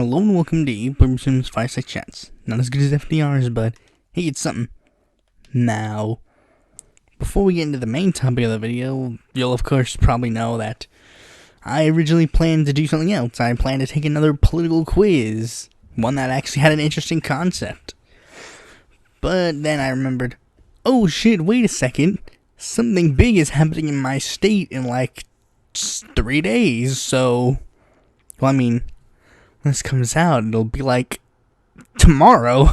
Hello and welcome to Pluribus Unum's Fireside Chats. Not as good as FDR's, but hey, it's something. Now, before we get into the main topic of the video, you'll of course probably know that I originally planned to do something else. I planned to take another political quiz, one that actually had an interesting concept. But then I remembered, oh shit, wait a second, something big is happening in my state in like 3 days, so, well, I mean, when this comes out, it'll be like tomorrow.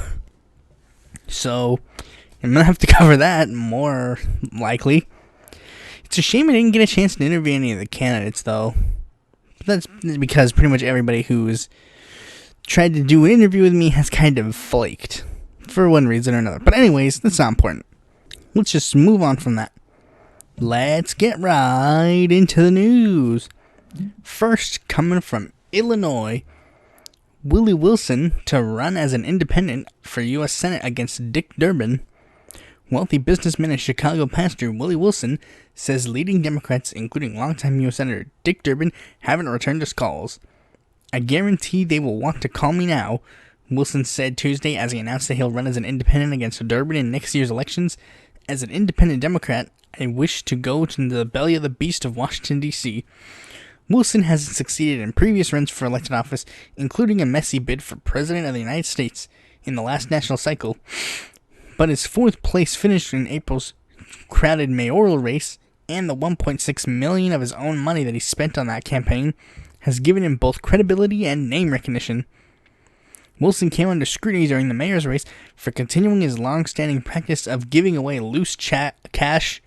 So, I'm gonna have to cover that more likely. It's a shame I didn't get a chance to interview any of the candidates, though. That's because pretty much everybody who's tried to do an interview with me has kind of flaked, for one reason or another. But anyways, that's not important. Let's just move on from that. Let's get right into the news. First, coming from Illinois, Willie Wilson to run as an independent for U.S. Senate against Dick Durbin. Wealthy businessman and Chicago pastor Willie Wilson says leading Democrats, including longtime U.S. Senator Dick Durbin, haven't returned his calls. "I guarantee they will want to call me now," Wilson said Tuesday as he announced that he'll run as an independent against Durbin in next year's elections. "As an independent Democrat, I wish to go to the belly of the beast of Washington, D.C." Wilson hasn't succeeded in previous runs for elected office, including a messy bid for President of the United States in the last national cycle, but his fourth place finish in April's crowded mayoral race and the $1.6 million of his own money that he spent on that campaign has given him both credibility and name recognition. Wilson came under scrutiny during the mayor's race for continuing his long-standing practice of giving away loose cash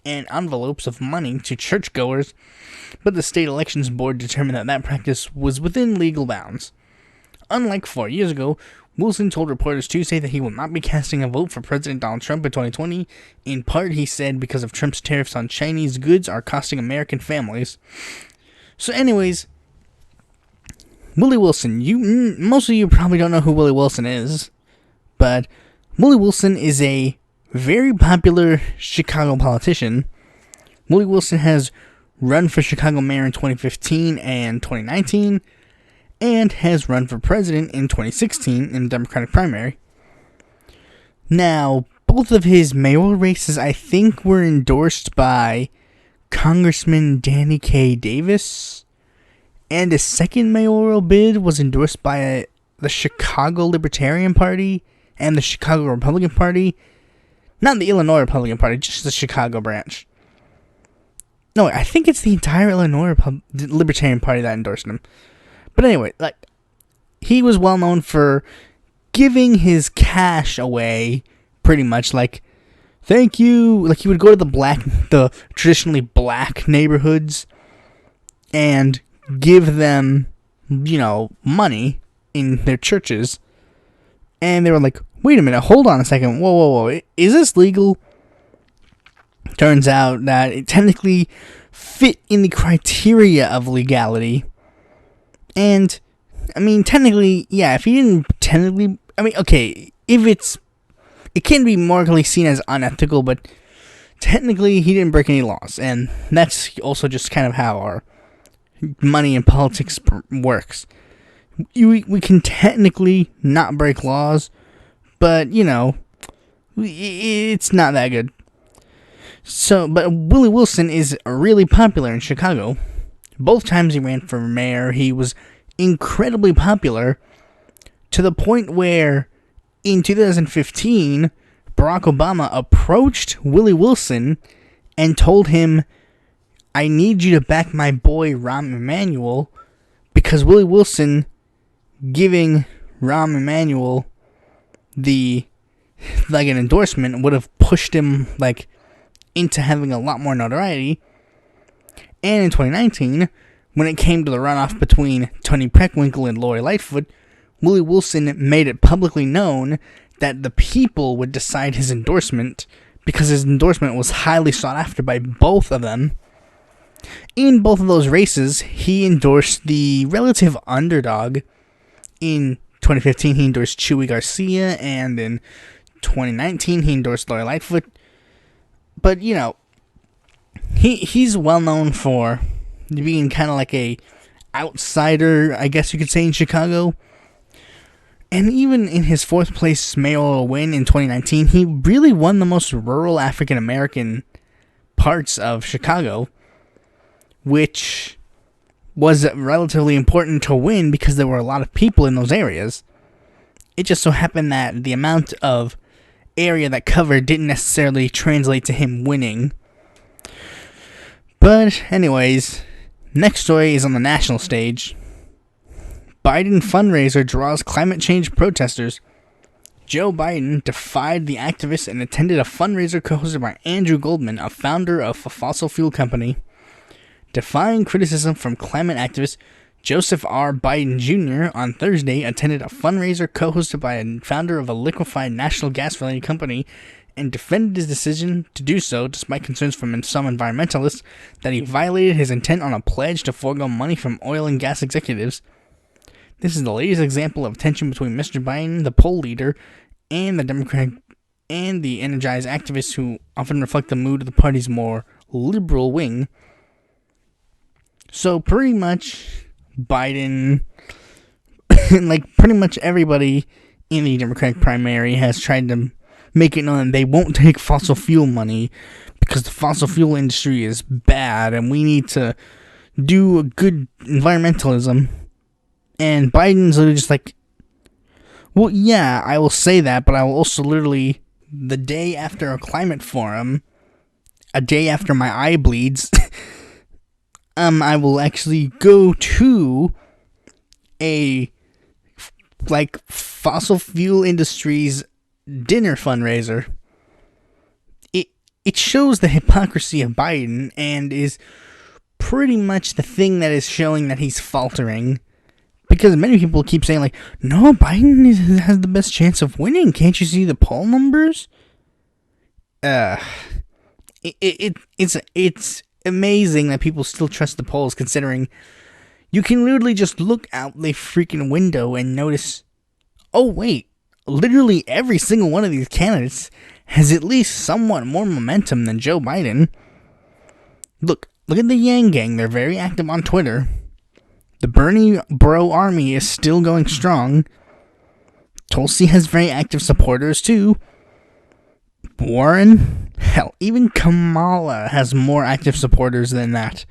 and envelopes of money to churchgoers, but the state elections board determined that practice was within legal bounds. Unlike 4 years ago, Wilson told reporters Tuesday that he will not be casting a vote for President Donald Trump in 2020, in part, he said, because of Trump's tariffs on Chinese goods are costing American families. So anyways, Willie Wilson, most of you probably don't know who Willie Wilson is, but Willie Wilson is a very popular Chicago politician. Willie Wilson has run for Chicago mayor in 2015 and 2019, and has run for president in 2016 in the Democratic primary. Now, both of his mayoral races, I think, were endorsed by Congressman Danny K. Davis, and his second mayoral bid was endorsed by the Chicago Libertarian Party and the Chicago Republican Party. Not the Illinois Republican Party, just the Chicago branch. No, I think it's the entire Illinois Libertarian Party that endorsed him. But anyway, like, he was well known for giving his cash away, pretty much, like, thank you. Like, he would go to the traditionally black neighborhoods and give them, money in their churches. And they were like, wait a minute, hold on a second, whoa, is this legal? Turns out that it technically fit in the criteria of legality. And, I mean, technically, yeah, if he didn't technically, I mean, okay, it can be morally seen as unethical, but technically he didn't break any laws. And that's also just kind of how our money in politics works. We can technically not break laws, but, it's not that good. So, but Willie Wilson is really popular in Chicago. Both times he ran for mayor, he was incredibly popular, to the point where, in 2015, Barack Obama approached Willie Wilson and told him, "I need you to back my boy Rahm Emanuel," because Willie Wilson giving Rahm Emanuel an endorsement would have pushed him, into having a lot more notoriety. And in 2019, when it came to the runoff between Tony Preckwinkle and Lori Lightfoot, Willie Wilson made it publicly known that the people would decide his endorsement, because his endorsement was highly sought after by both of them. In both of those races, he endorsed the relative underdog. In 2015, he endorsed Chewy Garcia, and in 2019, he endorsed Lori Lightfoot. But, he's well known for being kind of like a outsider, I guess you could say, in Chicago. And even in his 4th place mayoral win in 2019, he really won the most rural African American parts of Chicago, which was relatively important to win because there were a lot of people in those areas. It just so happened that the amount of area that covered didn't necessarily translate to him winning. But anyways, next story is on the national stage. Biden fundraiser draws climate change protesters. Joe Biden defied the activists and attended a fundraiser co-hosted by Andrew Goldman, a founder of a fossil fuel company. Defying criticism from climate activist Joseph R. Biden Jr. on Thursday attended a fundraiser co-hosted by a founder of a liquefied natural gas-related company and defended his decision to do so despite concerns from some environmentalists that he violated his intent on a pledge to forego money from oil and gas executives. This is the latest example of tension between Mr. Biden, the poll leader, and the Democratic and the energized activists who often reflect the mood of the party's more liberal wing. So pretty much Biden, like pretty much everybody in the Democratic primary has tried to make it known they won't take fossil fuel money because the fossil fuel industry is bad and we need to do a good environmentalism. And Biden's literally just like, well, yeah, I will say that, but I will also literally, the day after a climate forum, a day after my eye bleeds, I will actually go to a, fossil fuel industry's dinner fundraiser. It shows the hypocrisy of Biden and is pretty much the thing that is showing that he's faltering. Because many people keep saying, no, Biden has the best chance of winning. Can't you see the poll numbers? It's amazing that people still trust the polls, considering you can literally just look out the freaking window and notice, oh, wait, literally every single one of these candidates has at least somewhat more momentum than Joe Biden. Look at the Yang Gang. They're very active on Twitter. The Bernie Bro Army is still going strong. Tulsi has very active supporters too. Warren, hell, even Kamala has more active supporters than that.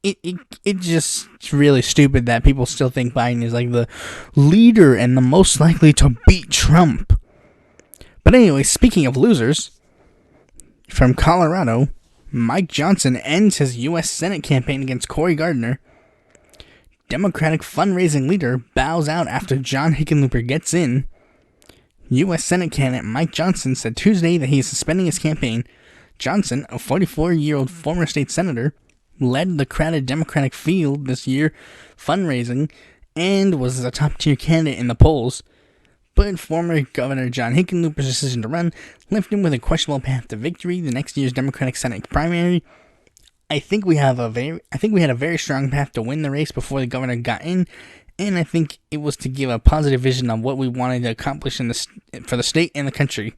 It's just really stupid that people still think Biden is like the leader and the most likely to beat Trump. But anyway, speaking of losers, from Colorado, Mike Johnson ends his U.S. Senate campaign against Cory Gardner. Democratic fundraising leader bows out after John Hickenlooper gets in. U.S. Senate candidate Mike Johnson said Tuesday that he is suspending his campaign. Johnson, a 44-year-old former state senator, led the crowded Democratic field this year fundraising and was a top-tier candidate in the polls. But former Governor John Hickenlooper's decision to run left him with a questionable path to victory the next year's Democratic Senate primary. I think we had a very strong path to win the race before the governor got in, and I think it was to give a positive vision of what we wanted to accomplish for the state and the country.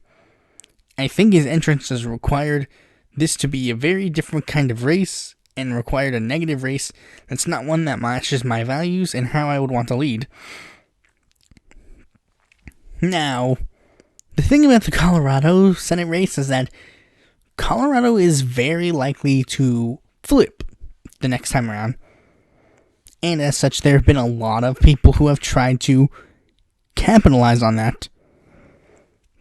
I think his entrance has required this to be a very different kind of race, and required a negative race that's not one that matches my values and how I would want to lead. Now, the thing about the Colorado Senate race is that Colorado is very likely to flip the next time around. And as such, there have been a lot of people who have tried to capitalize on that.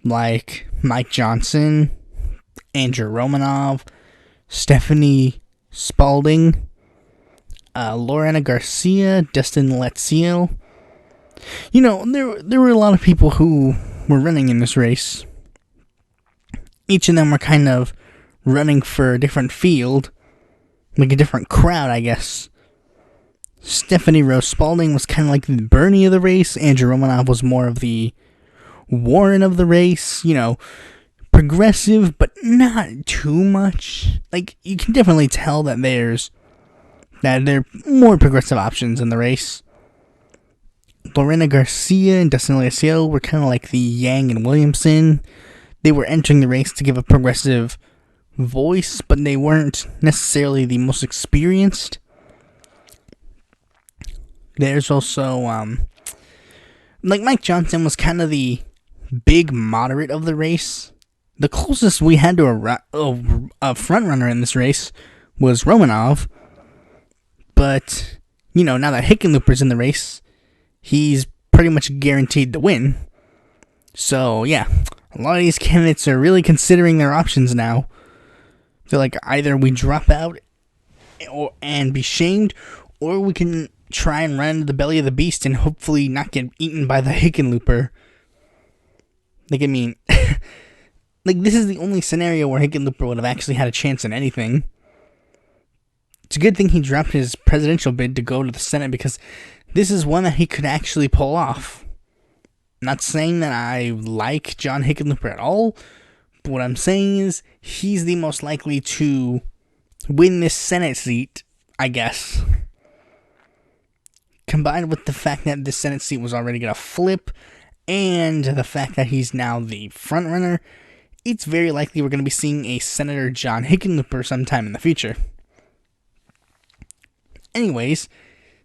Like Mike Johnson, Andrew Romanov, Stephanie Spalding, Lorena Garcia, Dustin Letziel. You know, there were a lot of people who were running in this race. Each of them were kind of running for a different field, like a different crowd, I guess. Stephanie Rose Spalding was kind of like the Bernie of the race. Andrew Romanov was more of the Warren of the race. You know, progressive, but not too much. Like, you can definitely tell that there are more progressive options in the race. Lorena Garcia and Dustin Letziel were kind of like the Yang and Williamson. They were entering the race to give a progressive voice, but they weren't necessarily the most experienced. There's also, like Mike Johnson was kind of the big moderate of the race. The closest we had to a front runner in this race was Romanov. But, now that Hickenlooper's in the race, he's pretty much guaranteed to win. So, yeah, a lot of these candidates are really considering their options now. They're like, either we drop out and be shamed, or we can try and run into the belly of the beast and hopefully not get eaten by the Hickenlooper. Like, I mean, like, this is the only scenario where Hickenlooper would have actually had a chance in anything. It's a good thing he dropped his presidential bid to go to the Senate, because this is one that he could actually pull off. Not saying that I like John Hickenlooper at all, but what I'm saying is he's the most likely to win this Senate seat, I guess. Combined with the fact that this Senate seat was already going to flip, and the fact that he's now the front runner, it's very likely we're going to be seeing a Senator John Hickenlooper sometime in the future. Anyways,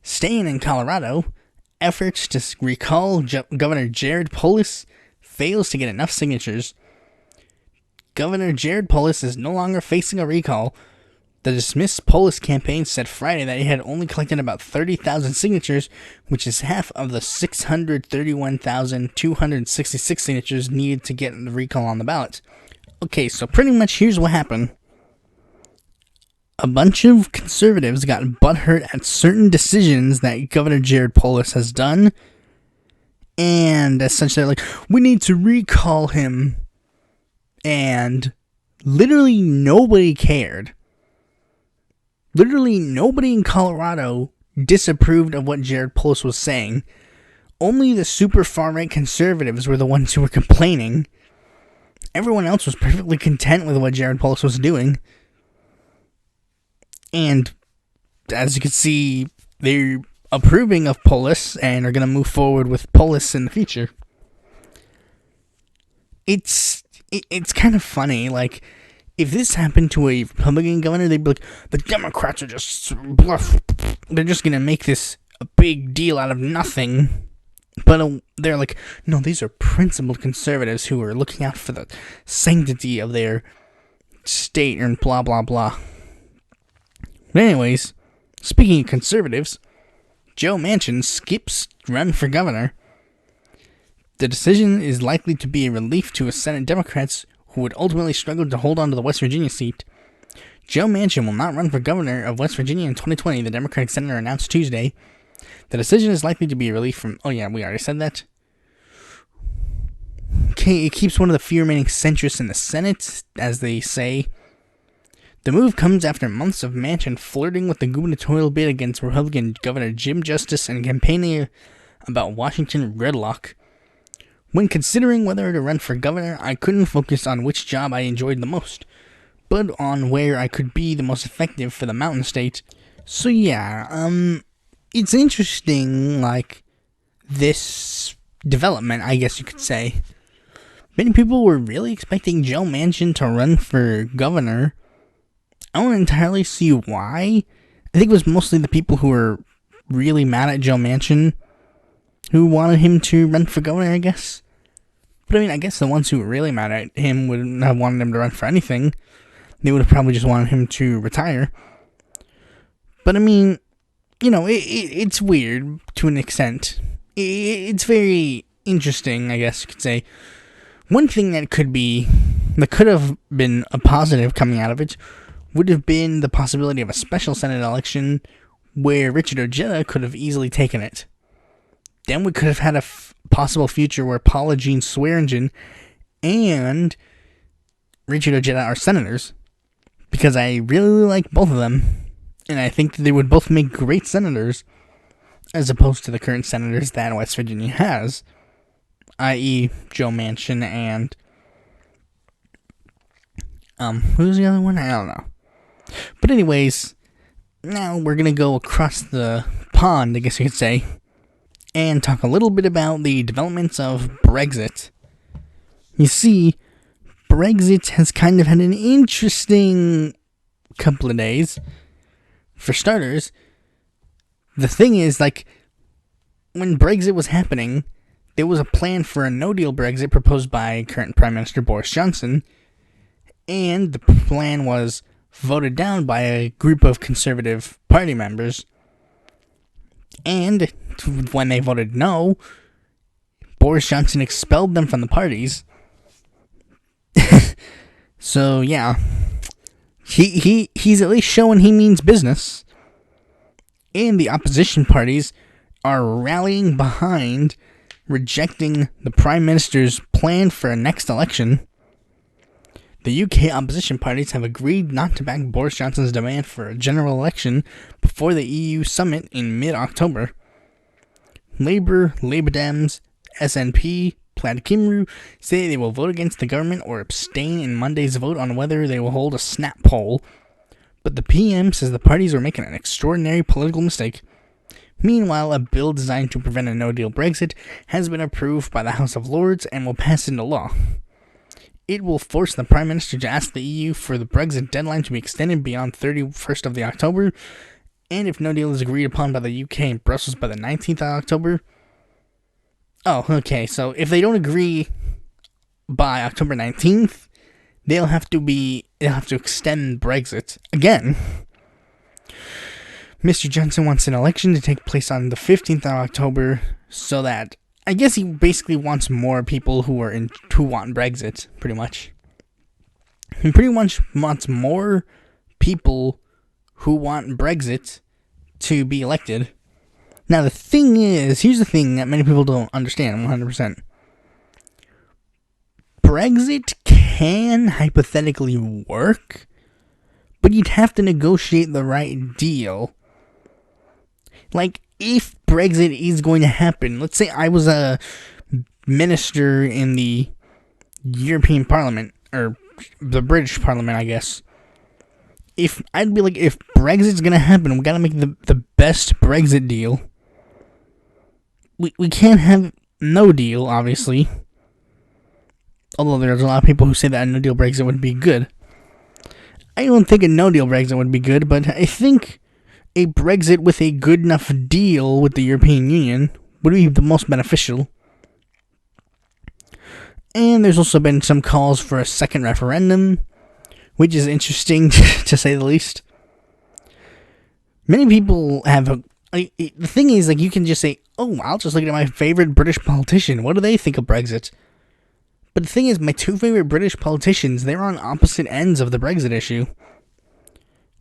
staying in Colorado, efforts to recall Governor Jared Polis fails to get enough signatures. Governor Jared Polis is no longer facing a recall. The Dismiss Polis campaign said Friday that it had only collected about 30,000 signatures, which is half of the 631,266 signatures needed to get the recall on the ballot. Okay, so pretty much here's what happened. A bunch of conservatives got butthurt at certain decisions that Governor Jared Polis has done, and essentially they're like, we need to recall him. And literally nobody cared. Literally nobody in Colorado disapproved of what Jared Polis was saying. Only the super far-right conservatives were the ones who were complaining. Everyone else was perfectly content with what Jared Polis was doing. And as you can see, they're approving of Polis and are going to move forward with Polis in the future. It's kind of funny, like, if this happened to a Republican governor, they'd be like, the Democrats are just bluff. They're just going to make this a big deal out of nothing. But they're like, no, these are principled conservatives who are looking out for the sanctity of their state and blah, blah, blah. But anyways, speaking of conservatives, Joe Manchin skips run for governor. The decision is likely to be a relief to Senate Democrats who would ultimately struggle to hold on to the West Virginia seat. Joe Manchin will not run for governor of West Virginia in 2020, the Democratic senator announced Tuesday. The decision is likely to be a relief from... Oh yeah, we already said that. Okay, it keeps one of the few remaining centrists in the Senate, as they say. The move comes after months of Manchin flirting with the gubernatorial bid against Republican Governor Jim Justice and campaigning about Washington gridlock. When considering whether to run for governor, I couldn't focus on which job I enjoyed the most, but on where I could be the most effective for the Mountain State. So yeah, it's interesting, like, this development, I guess you could say. Many people were really expecting Joe Manchin to run for governor. I don't entirely see why. I think it was mostly the people who were really mad at Joe Manchin who wanted him to run for governor, I guess. But I mean, I guess the ones who were really mad at him wouldn't have wanted him to run for anything. They would have probably just wanted him to retire. But I mean, it's weird to an extent. It's very interesting, I guess you could say. One thing that could have been a positive coming out of it would have been the possibility of a special Senate election where Richard Ojeda could have easily taken it. Then we could have had a possible future where Paula Jean Swearingen and Richard Ojeda are senators, because I really like both of them, and I think they would both make great senators, as opposed to the current senators that West Virginia has, i.e. Joe Manchin and, who's the other one? I don't know. But anyways, now we're gonna go across the pond, I guess you could say, and talk a little bit about the developments of Brexit. You see, Brexit has kind of had an interesting couple of days. For starters, the thing is, like, when Brexit was happening, there was a plan for a no-deal Brexit proposed by current Prime Minister Boris Johnson, and the plan was voted down by a group of Conservative Party members. And when they voted no, Boris Johnson expelled them from the parties. So yeah, he's at least showing he means business. And the opposition parties are rallying behind rejecting the Prime Minister's plan for a next election. The UK opposition parties have agreed not to back Boris Johnson's demand for a general election before the EU summit in mid-October. Labour, Labour Dems, SNP, Plaid Cymru say they will vote against the government or abstain in Monday's vote on whether they will hold a snap poll. But the PM says the parties are making an extraordinary political mistake. Meanwhile, a bill designed to prevent a no-deal Brexit has been approved by the House of Lords and will pass into law. It will force the Prime Minister to ask the EU for the Brexit deadline to be extended beyond 31st of October, and if no deal is agreed upon by the UK and Brussels by the 19th of October... Oh, okay, so if they don't agree by October 19th, they'll have to extend Brexit again. Mr. Johnson wants an election to take place on the 15th of October, so that I guess he basically wants more people who want Brexit, pretty much. He pretty much wants more people who want Brexit to be elected. Now, the thing is, here's the thing that many people don't understand 100%. Brexit can hypothetically work, but you'd have to negotiate the right deal. Like, if Brexit is going to happen, let's say I was a minister in the European Parliament, or the British Parliament, I guess. I'd be like, if Brexit's going to happen, we got to make the best Brexit deal. We can't have no deal, obviously. Although there's a lot of people who say that a no deal Brexit would be good. I don't think a no deal Brexit would be good, but I think a Brexit with a good enough deal with the European Union would be the most beneficial. And there's also been some calls for a second referendum, which is interesting to say the least. Many people have the thing is, like, you can just say, oh, I'll just look at my favorite British politician. What do they think of Brexit? But the thing is, my two favorite British politicians, they're on opposite ends of the Brexit issue.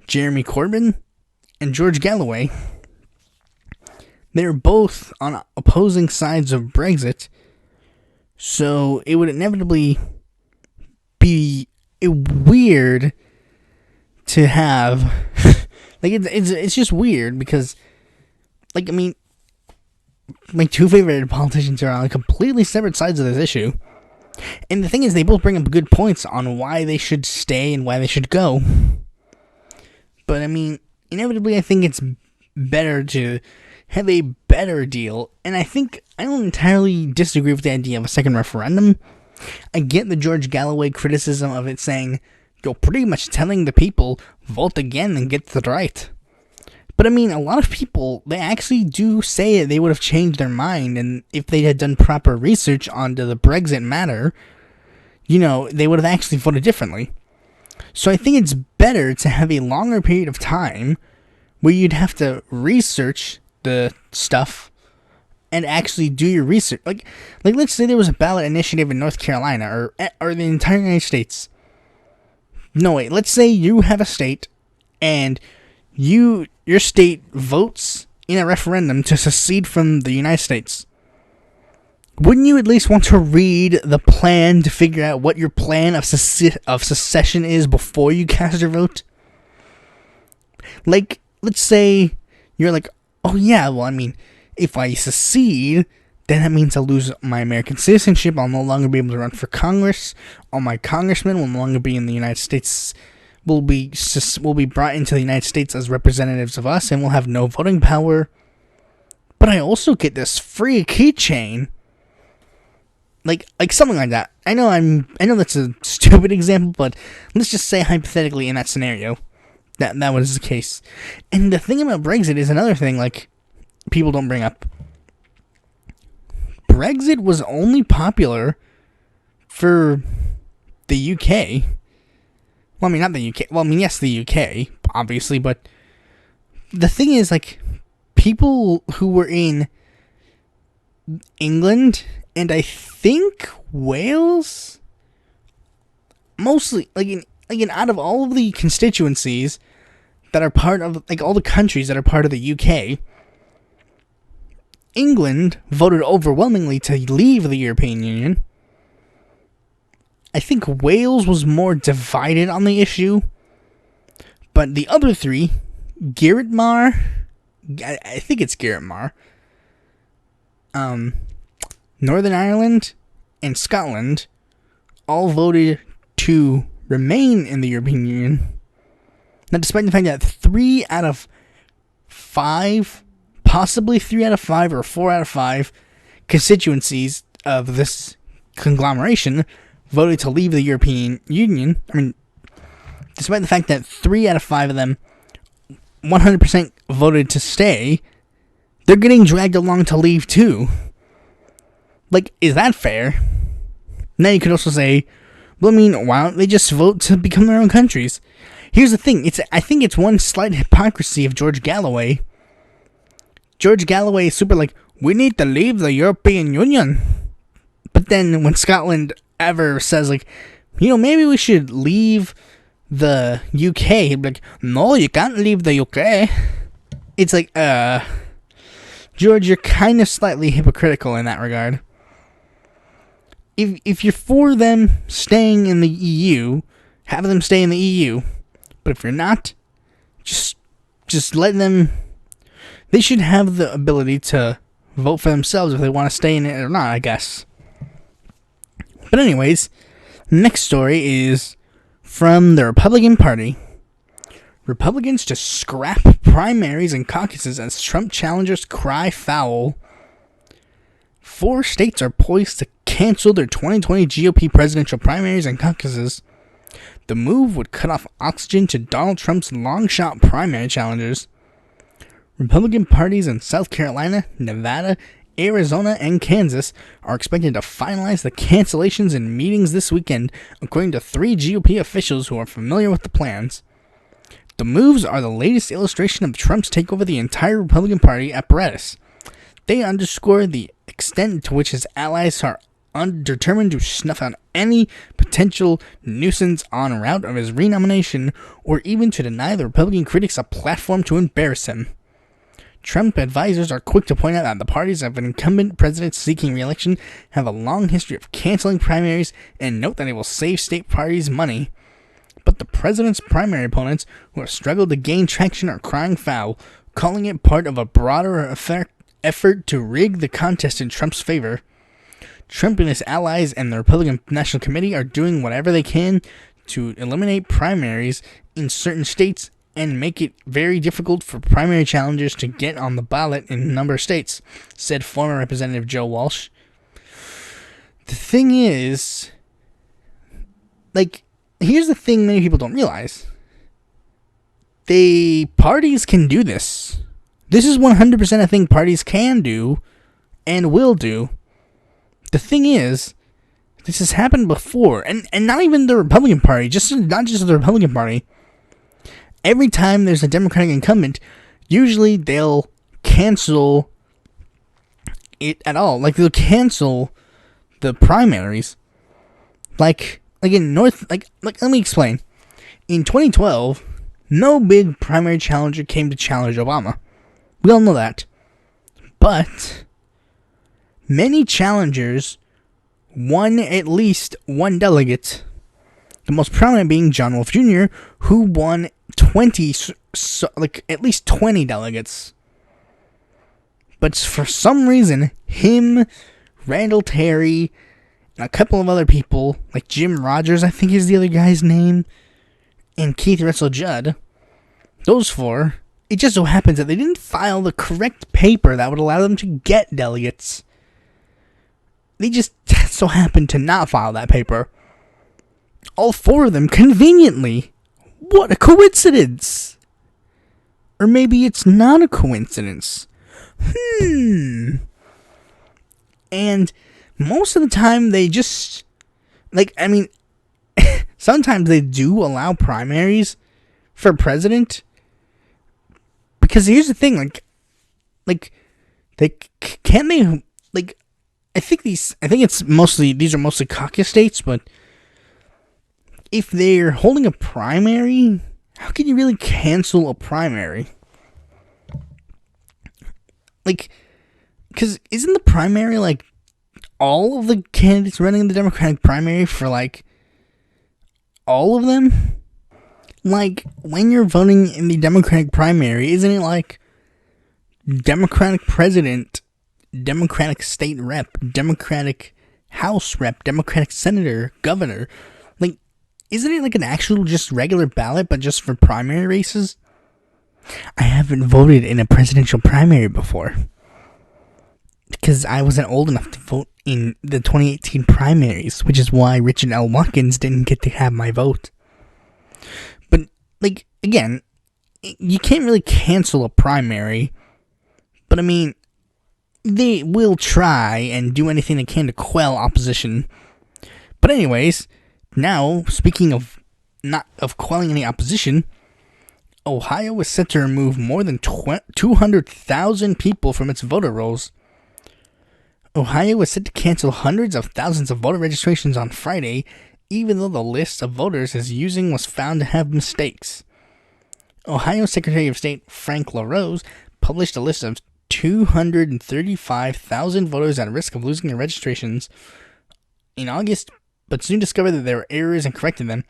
Jeremy Corbyn and George Galloway. They're both on opposing sides of Brexit, so it would inevitably be weird to have... like, it's just weird because... Like, I mean, my two favorite politicians are on completely separate sides of this issue. And the thing is, they both bring up good points on why they should stay and why they should go. But, I mean, inevitably, I think it's better to have a better deal. And I don't entirely disagree with the idea of a second referendum. I get the George Galloway criticism of it saying, you're pretty much telling the people, vote again and get the right. But I mean, a lot of people, they actually do say that they would have changed their mind, and if they had done proper research onto the Brexit matter, they would have actually voted differently. So I think it's better to have a longer period of time where you'd have to research the stuff and actually do your research. Like let's say there was a ballot initiative in North Carolina or the entire United States. No, wait, let's say you have a state and your state votes in a referendum to secede from the United States. Wouldn't you at least want to read the plan to figure out what your plan of secession is before you cast your vote? Like, let's say you're like, oh yeah, well, I mean, if I secede, then that means I'll lose my American citizenship. I'll no longer be able to run for Congress. All my congressmen will no longer be in the United States. Will be brought into the United States as representatives of us, and will have no voting power. But I also get this free keychain, like something like that. I know that's a stupid example, but let's just say hypothetically in that scenario, that was the case. And the thing about Brexit is another thing, like, people don't bring up. Brexit was only popular for the UK. Well, I mean, not the UK. Well, I mean, yes, the UK, obviously, but the thing is, like, people who were in England and I think Wales, mostly, out of all of the constituencies that are part of, like, all the countries that are part of the UK, England voted overwhelmingly to leave the European Union. I think Wales was more divided on the issue, but the other three, Garrettmar, I think it's Garrettmar, Northern Ireland, and Scotland, all voted to remain in the European Union. Now, despite the fact that 3 out of 5, possibly 3 out of 5 or 4 out of 5 constituencies of this conglomeration voted to leave the European Union. I mean, despite the fact that 3 out of 5 of them 100% voted to stay, they're getting dragged along to leave too. Like, is that fair? Now you could also say, well, I mean, why don't they just vote to become their own countries? Here's the thing, I think it's one slight hypocrisy of George Galloway. George Galloway is super like, we need to leave the European Union. But then when Scotland ever says, like, you know, maybe we should leave the UK, he'd be like, no, you can't leave the UK. It's like, George, you're kind of slightly hypocritical in that regard. If you're for them staying in the EU, have them stay in the EU. But if you're not, just let them. They should have the ability to vote for themselves if they want to stay in it or not, I guess. But anyways, next story is from the Republican Party. Republicans to scrap primaries and caucuses as Trump challengers cry foul. 4 states are poised to cancel their 2020 GOP presidential primaries and caucuses. The move would cut off oxygen to Donald Trump's long-shot primary challengers. Republican parties in South Carolina, Nevada, Arizona, and Kansas are expected to finalize the cancellations and meetings this weekend, according to 3 GOP officials who are familiar with the plans. The moves are the latest illustration of Trump's takeover of the entire Republican Party apparatus. They underscore the extent to which his allies are determined to snuff out any potential nuisance en route of his renomination, or even to deny the Republican critics a platform to embarrass him. Trump advisors are quick to point out that the parties of an incumbent president seeking re-election have a long history of canceling primaries and note that it will save state parties money. But the president's primary opponents, who have struggled to gain traction, are crying foul, calling it part of a broader effort to rig the contest in Trump's favor. Trump and his allies and the Republican National Committee are doing whatever they can to eliminate primaries in certain states and make it very difficult for primary challengers to get on the ballot in a number of states, said former Representative Joe Walsh. The thing is, like, here's the thing many people don't realize. Parties can do this. This is 100% a thing parties can do and will do. The thing is, this has happened before, and not even the Republican Party, not just the Republican Party. Every time there's a Democratic incumbent, usually they'll cancel it at all. Like, they'll cancel the primaries. Like in let me explain. In 2012, no big primary challenger came to challenge Obama. We all know that. But many challengers won at least one delegate. The most prominent being John Wolfe Jr., who won at least 20 delegates. But for some reason, him, Randall Terry, and a couple of other people, like Jim Rogers, I think is the other guy's name, and Keith Russell Judd, those 4, it just so happens that they didn't file the correct paper that would allow them to get delegates. They just so happened to not file that paper. All 4 of them, conveniently. What a coincidence! Or maybe it's not a coincidence. And most of the time, they just, sometimes they do allow primaries for president. Because here's the thing, I think these are mostly caucus states, but if they're holding a primary, how can you really cancel a primary? Because isn't the primary, all of the candidates running in the Democratic primary for, all of them? When you're voting in the Democratic primary, isn't it, Democratic president, Democratic state rep, Democratic House rep, Democratic senator, governor? Isn't it an actual just regular ballot, but just for primary races? I haven't voted in a presidential primary before, because I wasn't old enough to vote in the 2018 primaries, which is why Richard L. Watkins didn't get to have my vote. But, again, you can't really cancel a primary, but they will try and do anything they can to quell opposition. But anyways, now, speaking of not of quelling any opposition, Ohio is set to remove more than 200,000 people from its voter rolls. Ohio is set to cancel hundreds of thousands of voter registrations on Friday, even though the list of voters it's using was found to have mistakes. Ohio Secretary of State Frank LaRose published a list of 235,000 voters at risk of losing their registrations in August, but soon discovered that there were errors and corrected them.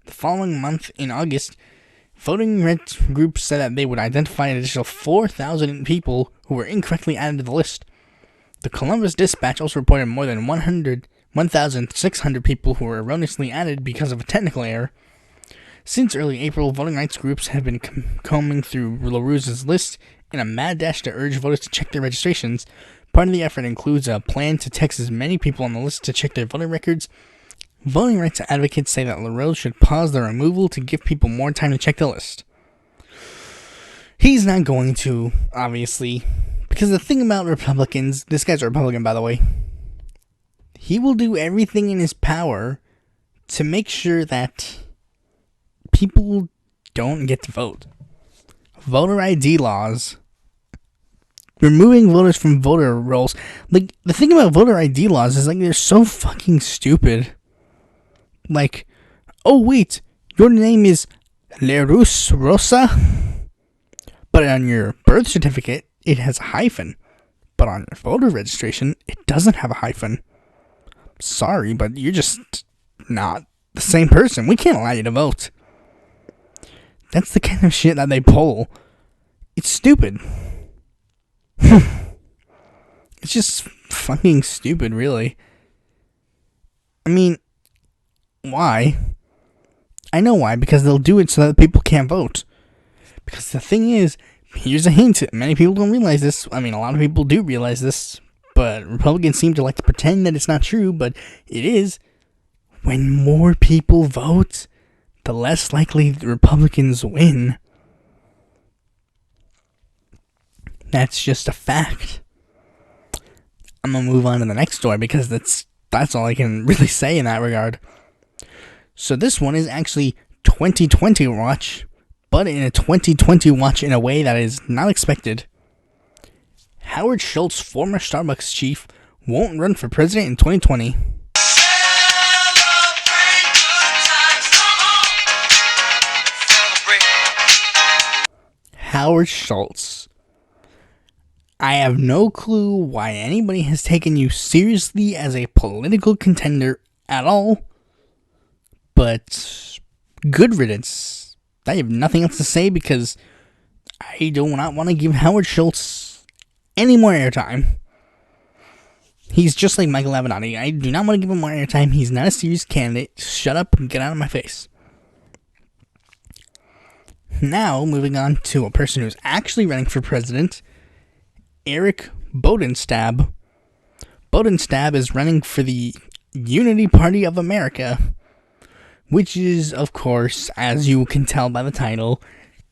The following month, in August, voting rights groups said that they would identify an additional 4,000 people who were incorrectly added to the list. The Columbus Dispatch also reported more than 1,600 people who were erroneously added because of a technical error. Since early April, voting rights groups have been combing through LaRuse's list in a mad dash to urge voters to check their registrations. Part of the effort includes a plan to text as many people on the list to check their voting records. Voting rights advocates say that LaRose should pause the removal to give people more time to check the list. He's not going to, obviously, because the thing about Republicans, this guy's a Republican, by the way, he will do everything in his power to make sure that people don't get to vote. Voter ID laws, removing voters from voter rolls. The thing about voter ID laws is, they're so fucking stupid. Oh wait, your name is Lerus Rosa, but on your birth certificate, it has a hyphen. But on your voter registration, it doesn't have a hyphen. Sorry, but you're just not the same person. We can't allow you to vote. That's the kind of shit that they pull. It's stupid. It's just fucking stupid, really. Why? I know why, because they'll do it so that people can't vote. Because the thing is, here's a hint, many people don't realize this. A lot of people do realize this, but Republicans seem to like to pretend that it's not true, but it is. When more people vote, the less likely the Republicans win. That's just a fact. I'm gonna move on to the next story because that's all I can really say in that regard. So this one is actually 2020 watch, but in a 2020 watch in a way that is not expected. Howard Schultz, former Starbucks chief, won't run for president in 2020. Howard Schultz. I have no clue why anybody has taken you seriously as a political contender at all, but good riddance. I have nothing else to say because I do not want to give Howard Schultz any more airtime. He's just like Michael Avenatti. I do not want to give him more airtime. He's not a serious candidate. Shut up and get out of my face. Now, moving on to a person who's actually running for president, Eric Bodenstab. Bodenstab is running for the Unity Party of America, which is, of course, as you can tell by the title,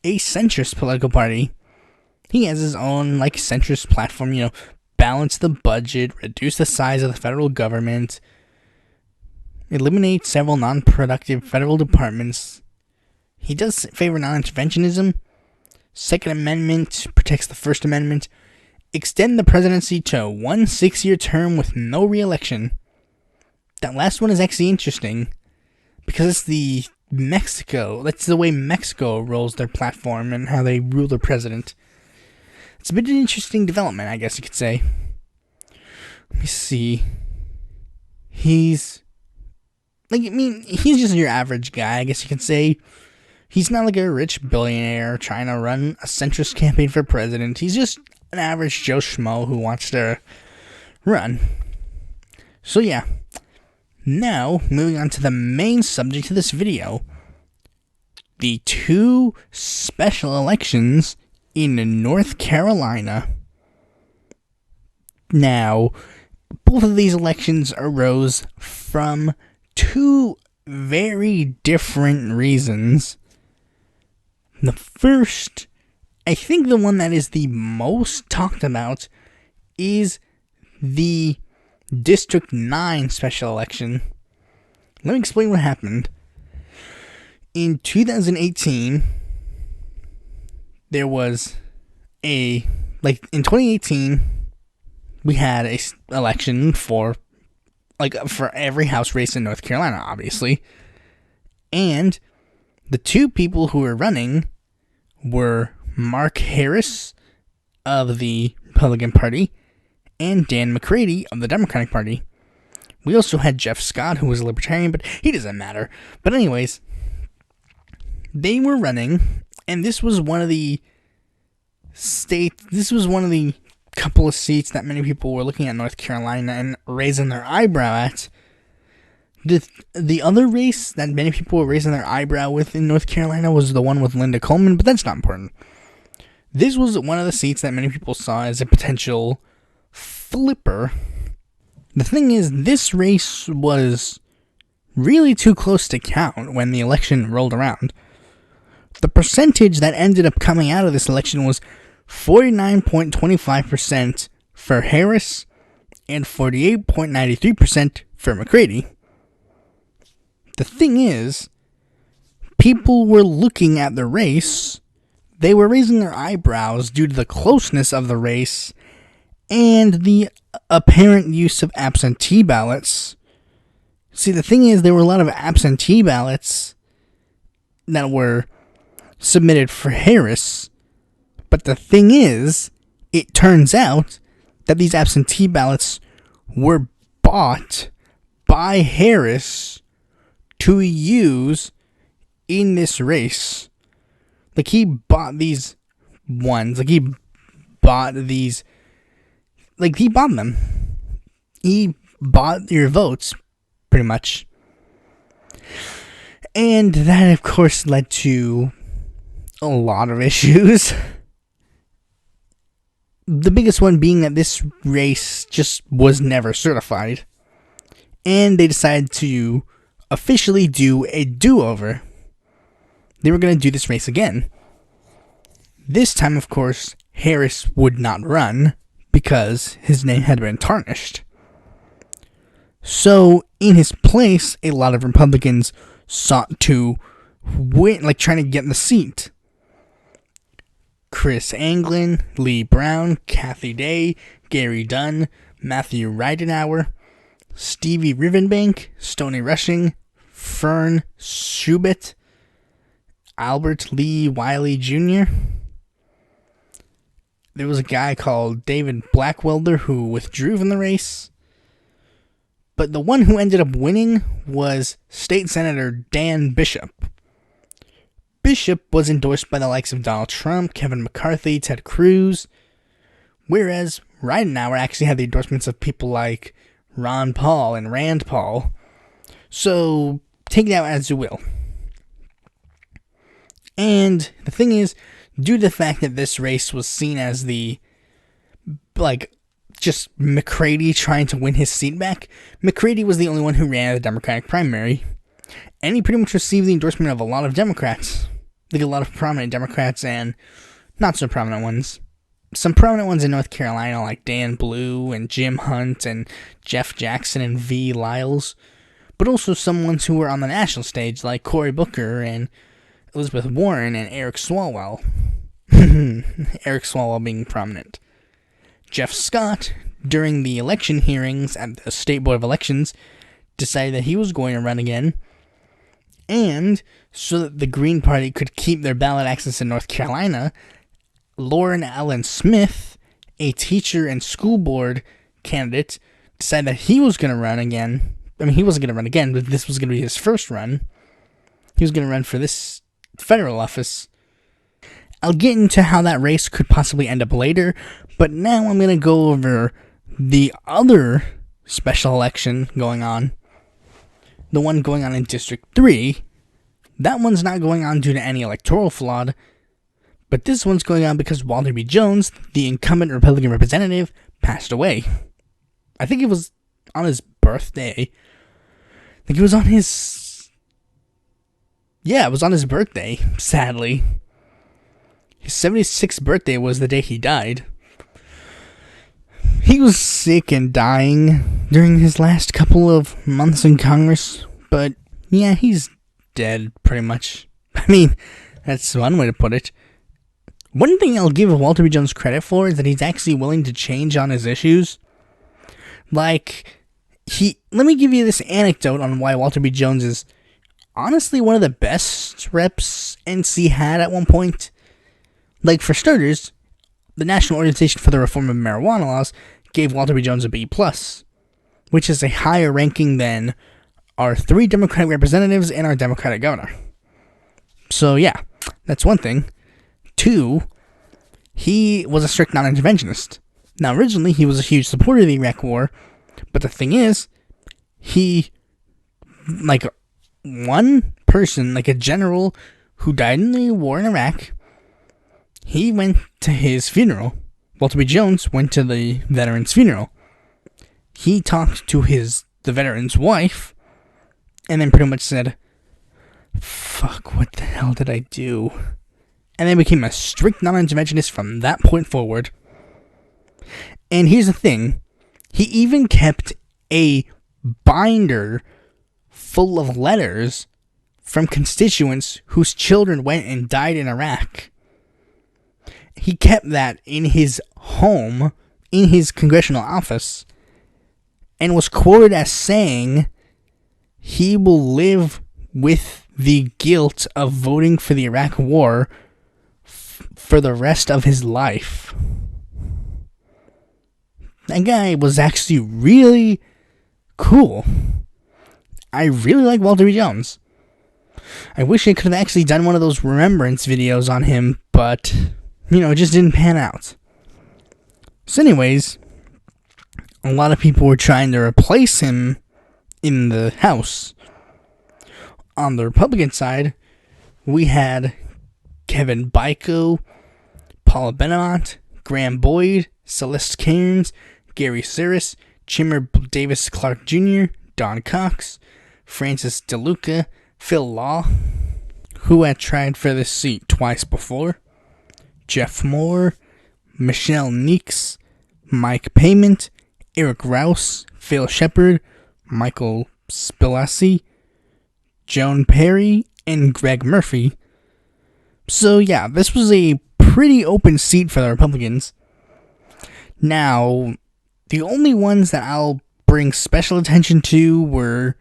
a centrist political party. He has his own, centrist platform, balance the budget, reduce the size of the federal government, eliminate several non-productive federal departments. He does favor non-interventionism. Second Amendment protects the First Amendment. Extend the presidency to 1 6-year term with no re-election. That last one is actually interesting because it's that's the way Mexico rolls their platform and how they rule their president. It's a bit of an interesting development, I guess you could say. Let me see. He's just your average guy, I guess you could say. He's not like a rich billionaire trying to run a centrist campaign for president. He's just an average Joe Schmo who wants to run. So yeah. Now, moving on to the main subject of this video. The 2 special elections in North Carolina. Now, both of these elections arose from 2 very different reasons. The first, I think the one that is the most talked about, is the District 9 special election. Let me explain what happened. In 2018, there was in 2018, we had a election for every House race in North Carolina, obviously. And the 2 people who were running were Mark Harris of the Republican Party and Dan McCready of the Democratic Party. We also had Jeff Scott, who was a Libertarian, but he doesn't matter. But anyways, they were running, and this was one of the couple of seats that many people were looking at North Carolina and raising their eyebrow at. The other race that many people were raising their eyebrow with in North Carolina was the one with Linda Coleman, but that's not important. This was one of the seats that many people saw as a potential flipper. The thing is, this race was really too close to count when the election rolled around. The percentage that ended up coming out of this election was 49.25% for Harris and 48.93% for McCready. The thing is, people were looking at the race, they were raising their eyebrows due to the closeness of the race and the apparent use of absentee ballots. See, the thing is, there were a lot of absentee ballots that were submitted for Harris, but the thing is, it turns out that these absentee ballots were bought by Harris to use in this race. Like, he bought these ones. He bought them. He bought your votes, pretty much. And that, of course, led to a lot of issues. The biggest one being that this race just was never certified. And they decided to officially do a do-over. They were going to do this race again. This time, of course, Harris would not run because his name had been tarnished. So, in his place, a lot of Republicans sought to win, trying to get in the seat. Chris Anglin, Lee Brown, Kathy Day, Gary Dunn, Matthew Ridenhour, Stevie Rivenbank, Stoney Rushing, Fern Schubert, Albert Lee Wiley Jr. There was a guy called David Blackwelder who withdrew from the race. But the one who ended up winning was State Senator Dan Bishop. Bishop was endorsed by the likes of Donald Trump, Kevin McCarthy, Ted Cruz, whereas Ridenhour actually had the endorsements of people like Ron Paul and Rand Paul. So, take that as you will. And the thing is, due to the fact that this race was seen as the, just McCready trying to win his seat back, McCready was the only one who ran the Democratic primary. And he pretty much received the endorsement of a lot of Democrats. A lot of prominent Democrats and not so prominent ones. some prominent ones in North Carolina like Dan Blue and Jim Hunt and Jeff Jackson and V. Lyles, but also some ones who were on the national stage like Cory Booker and Elizabeth Warren and Eric Swalwell. Eric Swalwell being prominent. Jeff Scott, during the election hearings at the State Board of Elections, decided that he was going to run again, and so that the Green Party could keep their ballot access in North Carolina, Lauren Allen Smith, a teacher and school board candidate, decided that he was going to run again. I mean, he wasn't going to run again, but this was going to be his first run. He was going to run for this federal office. I'll get into how that race could possibly end up later, but now I'm going to go over the other special election going on. The one going on in District 3. That one's not going on due to any electoral fraud, but this one's going on because Walter B. Jones, the incumbent Republican representative, passed away. I think it was on his birthday. I think it was on his... Yeah, it was on his birthday, sadly. His 76th birthday was the day he died. He was sick and dying during his last couple of months in Congress, but yeah, he's dead, pretty much. I mean, that's one way to put it. One thing I'll give Walter B. Jones credit for is that he's actually willing to change on his issues. Like, let me give you this anecdote on why Walter B. Jones is honestly one of the best reps NC had at one point. Like, for starters, the National Organization for the Reform of Marijuana Laws gave Walter B. Jones a B+, which is a higher ranking than our 3 Democratic representatives and our Democratic governor. So, yeah, that's one thing. 2, he was a strict non-interventionist. Now, originally, he was a huge supporter of the Iraq War, but the thing is, he, like, one person, like a general who died in the war in Iraq, he went to his funeral. Walter B. Jones went to the veteran's funeral. He talked to the veteran's wife, and then pretty much said, "Fuck, what the hell did I do?" And then became a strict non-interventionist from that point forward. And here's the thing. He even kept a binder full of letters from constituents whose children went and died in Iraq. He kept that in his home, in his congressional office, and was quoted as saying he will live with the guilt of voting for the Iraq War for the rest of his life. That guy was actually really cool. I really like Walter B. Jones. I wish I could have actually done one of those remembrance videos on him, but, it just didn't pan out. So anyways, a lot of people were trying to replace him in the House. On the Republican side, we had Kevin Biko, Paula Benamont, Graham Boyd, Celeste Cairns, Gary Saris, Chimmer Davis Clark Jr., Don Cox, Francis DeLuca, Phil Law, who had tried for this seat twice before, Jeff Moore, Michelle Neeks, Mike Payment, Eric Rouse, Phil Shepard, Michael Spilassi, Joan Perry, and Greg Murphy. So yeah, this was a pretty open seat for the Republicans. Now, the only ones that I'll bring special attention to were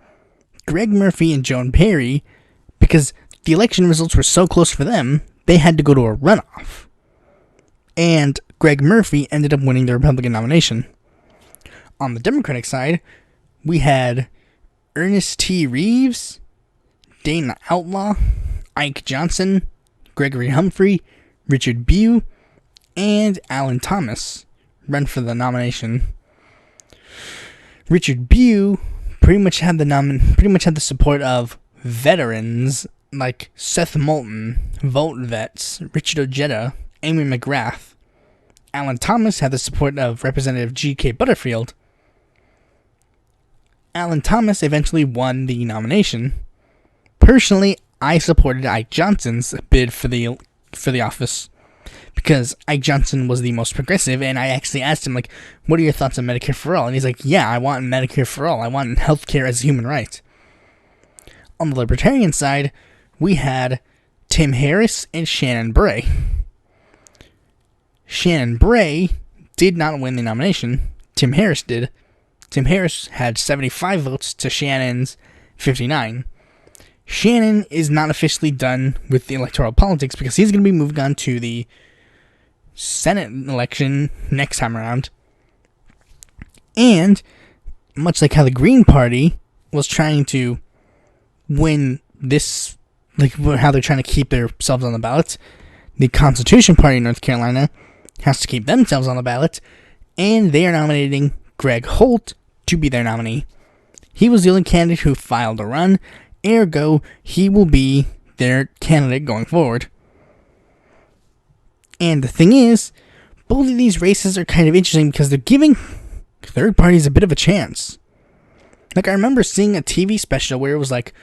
Greg Murphy and Joan Perry, because the election results were so close for them, they had to go to a runoff. And Greg Murphy ended up winning the Republican nomination. On the Democratic side, we had Ernest T. Reeves, Dana Outlaw, Ike Johnson, Gregory Humphrey, Richard Bue, and Alan Thomas run for the nomination. Richard Bue pretty much had the support of veterans like Seth Moulton, Vote Vets, Richard Ojeda, Amy McGrath. Alan Thomas had the support of Representative G.K. Butterfield. Alan Thomas eventually won the nomination. Personally, I supported Ike Johnson's bid for the office. because Ike Johnson was the most progressive, and I actually asked him, like, what are your thoughts on Medicare for All? And he's like, yeah, I want Medicare for all. I want healthcare as a human right. On the Libertarian side, we had Tim Harris and Shannon Bray. Shannon Bray did not win the nomination. Tim Harris did. Tim Harris had 75 votes to Shannon's 59. Shannon is not officially done with the electoral politics because he's going to be moving on to the Senate election next time around. And much like how the Green Party was trying to win this, like how they're trying to keep themselves on the ballot, the Constitution Party in North Carolina has to keep themselves on the ballot, and they are nominating Greg Holt to be their nominee. He was the only candidate who filed a run, ergo, he will be their candidate going forward. And the thing is, both of these races are kind of interesting because they're giving third parties a bit of a chance. Like, I remember seeing a TV special where it was like,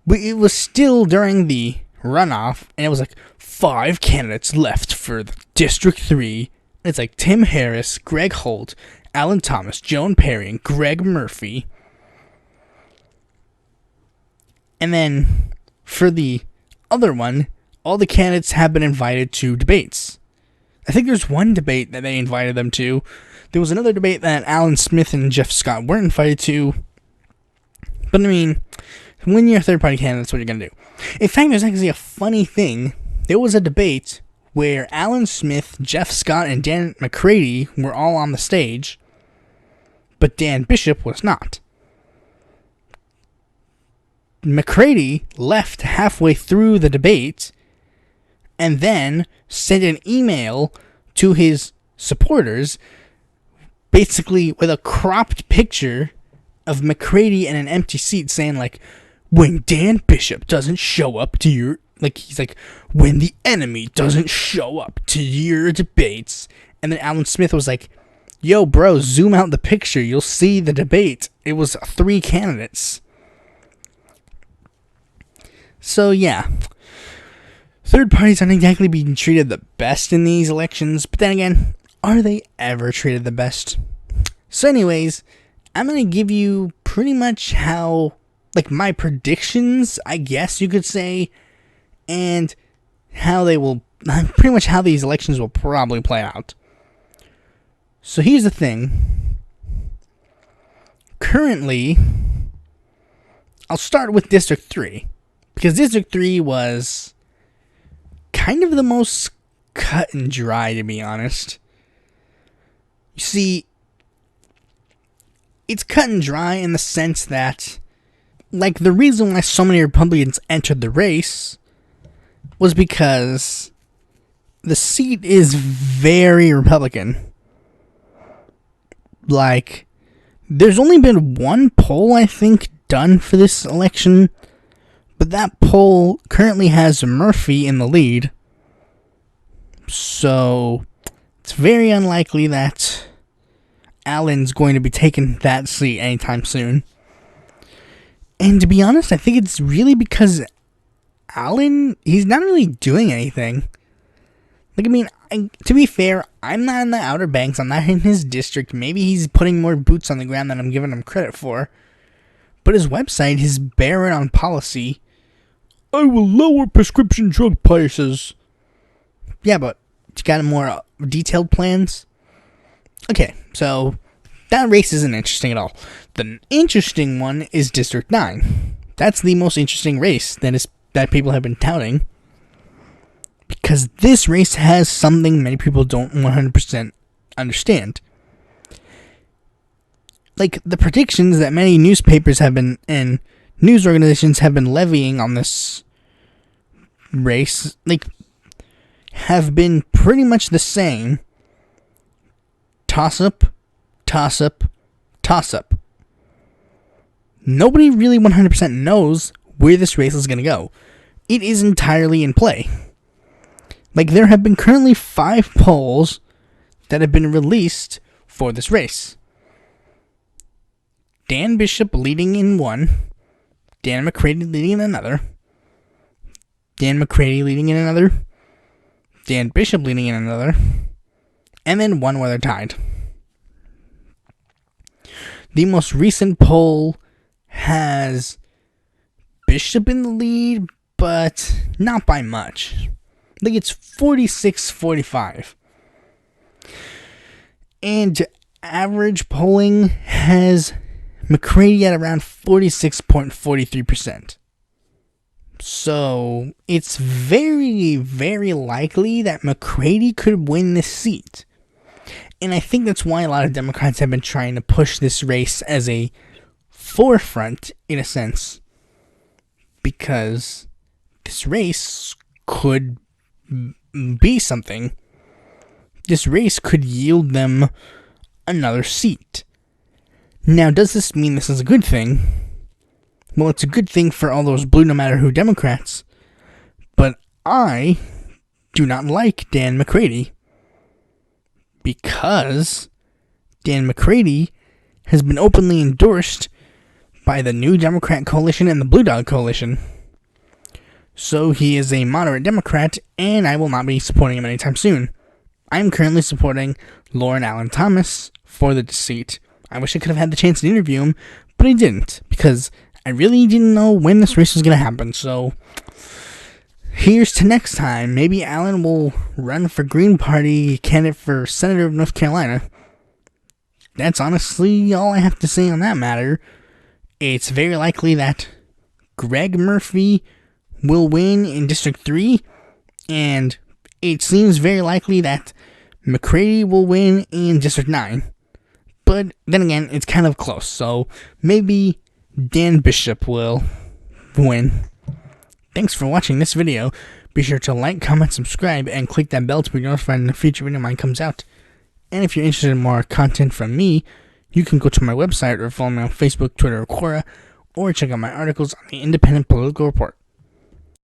it was still during the runoff, and it was like 5 candidates left for District 3. It's like Tim Harris, Greg Holt, Alan Thomas, Joan Perry, and Greg Murphy. And then for the other one, all the candidates have been invited to debates. I think there's one debate that they invited them to. There was another debate that Alan Smith and Jeff Scott weren't invited to. But I mean, when you're a third-party candidate, that's what you're going to do. In fact, there's actually a funny thing. There was a debate where Alan Smith, Jeff Scott, and Dan McCready were all on the stage, but Dan Bishop was not. McCready left halfway through the debate and then sent an email to his supporters, basically with a cropped picture of McCready in an empty seat saying, like, when Dan Bishop doesn't show up to your, like, he's like, when the enemy doesn't show up to your debates. And then Alan Smith was like, yo, bro, zoom out the picture. You'll see the debate. It was 3 candidates. So, yeah. Third parties aren't exactly being treated the best in these elections. But then again, are they ever treated the best? So anyways, I'm going to give you pretty much how, like, my predictions, I guess you could say, and how they will, pretty much how these elections will probably play out. So here's the thing. Currently, I'll start with District 3. Because District 3 was kind of the most cut and dry, to be honest. You see, it's cut and dry in the sense that, like, the reason why so many Republicans entered the race was because the seat is very Republican. Like, there's only been one poll, I think, done for this election, but that poll currently has Murphy in the lead. So, it's very unlikely that Alan's going to be taking that seat anytime soon. And to be honest, I think it's really because Alan, he's not really doing anything. Like, I mean, to be fair, I'm not in the Outer Banks. I'm not in his district. Maybe he's putting more boots on the ground than I'm giving him credit for. But his website, his barren on policy, I will lower prescription drug prices. Yeah, but you got more detailed plans? Okay, so that race isn't interesting at all. The interesting one is District 9. That's the most interesting race that people have been touting. Because this race has something many people don't 100% understand. Like, the predictions that many newspapers have been, and news organizations have been levying on this race, like, have been pretty much the same. Toss-up, toss-up, toss-up. Nobody really 100% knows where this race is going to go. It is entirely in play. Like, there have been currently 5 polls that have been released for this race. Dan Bishop leading in one, Dan McCready leading in another, Dan McCready leading in another, Dan Bishop leading in another, and then one where they're tied. The most recent poll has Bishop in the lead, but not by much. I think it's 46-45. And average polling has McCready at around 46.43%. So it's very, very likely that McCready could win this seat. And I think that's why a lot of Democrats have been trying to push this race as a forefront, in a sense. Because this race could be something. This race could yield them another seat. Now, does this mean this is a good thing? Well, it's a good thing for all those blue no matter who Democrats. But I do not like Dan McCready. Because Dan McCready has been openly endorsed by the New Democrat Coalition and the Blue Dog Coalition. So he is a moderate Democrat, and I will not be supporting him anytime soon. I'm currently supporting Lauren Allen Thomas for the seat. I wish I could have had the chance to interview him, but I didn't, because I really didn't know when this race was going to happen. So here's to next time. Maybe Allen will run for Green Party candidate for Senator of North Carolina. That's honestly all I have to say on that matter. It's very likely that Greg Murphy will win in District 3, and it seems very likely that McCready will win in District 9. But then again, it's kind of close, so maybe Dan Bishop will win. Thanks for watching this video. Be sure to like, comment, subscribe, and click that bell to be notified when a future video of mine comes out. And if you're interested in more content from me, you can go to my website or follow me on Facebook, Twitter, or Quora, or check out my articles on the Independent Political Report.